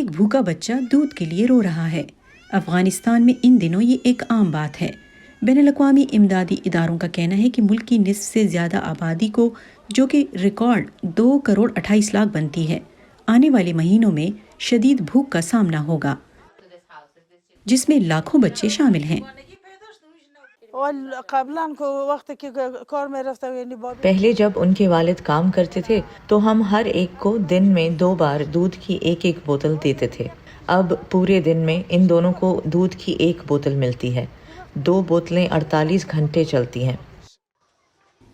ایک بھوکا بچہ دودھ کے لیے رو رہا ہے۔ افغانستان میں ان دنوں یہ ایک عام بات ہے۔ بین الاقوامی امدادی اداروں کا کہنا ہے کہ ملک کی نصف سے زیادہ آبادی کو، جو کہ ریکارڈ 2.28 کروڑ بنتی ہے، آنے والے مہینوں میں شدید بھوک کا سامنا ہوگا، جس میں لاکھوں بچے شامل ہیں۔ پہلے جب ان کے والد کام کرتے تھے تو ہم ہر ایک کو دن میں 2 بار دودھ کی ایک بوتل دیتے تھے۔ اب پورے دن میں ان دونوں کو دودھ کی 1 بوتل ملتی ہے۔ 2 بوتلیں 48 گھنٹے چلتی ہیں۔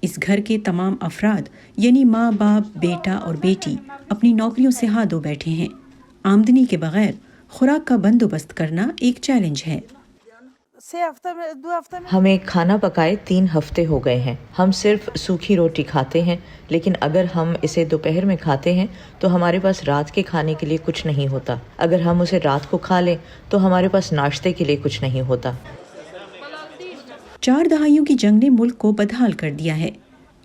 اس گھر کے تمام افراد یعنی ماں باپ، بیٹا اور بیٹی اپنی نوکریوں سے ہاتھ دھو بیٹھے ہیں۔ آمدنی کے بغیر خوراک کا بندوبست کرنا ایک چیلنج ہے۔ ہمیں کھانا پکائے 3 ہفتے ہو گئے ہیں۔ ہم صرف سوکھی روٹی کھاتے ہیں، لیکن اگر ہم اسے دوپہر میں کھاتے ہیں تو ہمارے پاس رات کے کھانے کے لیے کچھ نہیں ہوتا۔ اگر ہم اسے رات کو کھا لیں تو ہمارے پاس ناشتے کے لیے کچھ نہیں ہوتا۔ 4 دہائیوں کی جنگ نے ملک کو بدحال کر دیا ہے۔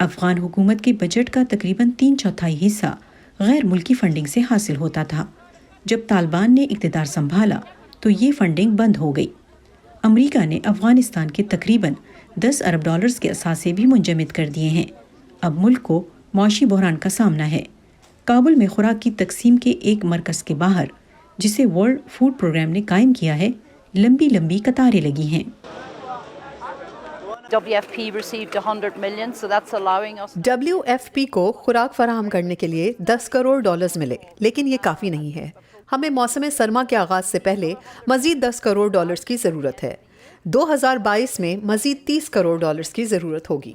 افغان حکومت کے بجٹ کا تقریباً 3/4 حصہ غیر ملکی فنڈنگ سے حاصل ہوتا تھا۔ جب طالبان نے اقتدار سنبھالا تو یہ فنڈنگ بند ہو گئی۔ امریکہ نے افغانستان کے تقریباً $10 ارب کے اثاثے بھی منجمد کر دیے ہیں۔ اب ملک کو معاشی بحران کا سامنا ہے۔ کابل میں خوراک کی تقسیم کے ایک مرکز کے باہر، جسے ورلڈ فوڈ پروگرام نے قائم کیا ہے، لمبی لمبی قطاریں لگی ہیں۔ WFP کو خوراک فراہم کرنے کے لیے $10 کروڑ ملے، لیکن یہ کافی نہیں ہے۔ ہمیں موسم سرما کے آغاز سے پہلے مزید $10 کروڑ کی ضرورت ہے۔ 2022 میں مزید $30 کروڑ کی ضرورت ہوگی۔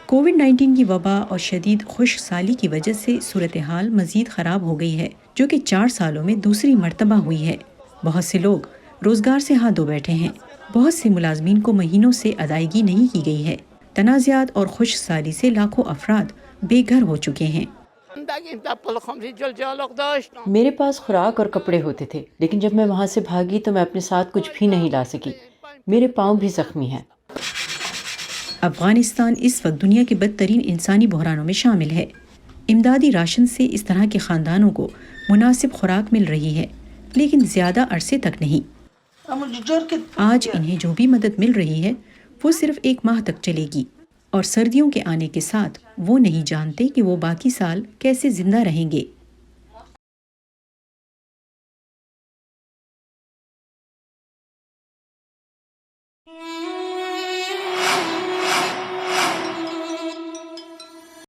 کووڈ-19 کی وبا اور شدید خشک سالی کی وجہ سے صورتحال مزید خراب ہو گئی ہے، جو کہ 4 سالوں میں دوسری مرتبہ ہوئی ہے۔ بہت سے لوگ روزگار سے ہاتھ دھو بیٹھے ہیں۔ بہت سے ملازمین کو مہینوں سے ادائیگی نہیں کی گئی ہے۔ تنازعات اور خشک سالی سے لاکھوں افراد بے گھر ہو چکے ہیں۔ میرے پاس خوراک اور کپڑے ہوتے تھے، لیکن جب میں وہاں سے بھاگی تو میں اپنے ساتھ کچھ بھی نہیں لا سکی۔ میرے پاؤں بھی زخمی ہیں۔ افغانستان اس وقت دنیا کے بدترین انسانی بحرانوں میں شامل ہے۔ امدادی راشن سے اس طرح کے خاندانوں کو مناسب خوراک مل رہی ہے، لیکن زیادہ عرصے تک نہیں۔ آج انہیں جو بھی مدد مل رہی ہے وہ صرف 1 ماہ تک چلے گی، اور سردیوں کے آنے کے ساتھ وہ نہیں جانتے کہ وہ باقی سال کیسے زندہ رہیں گے۔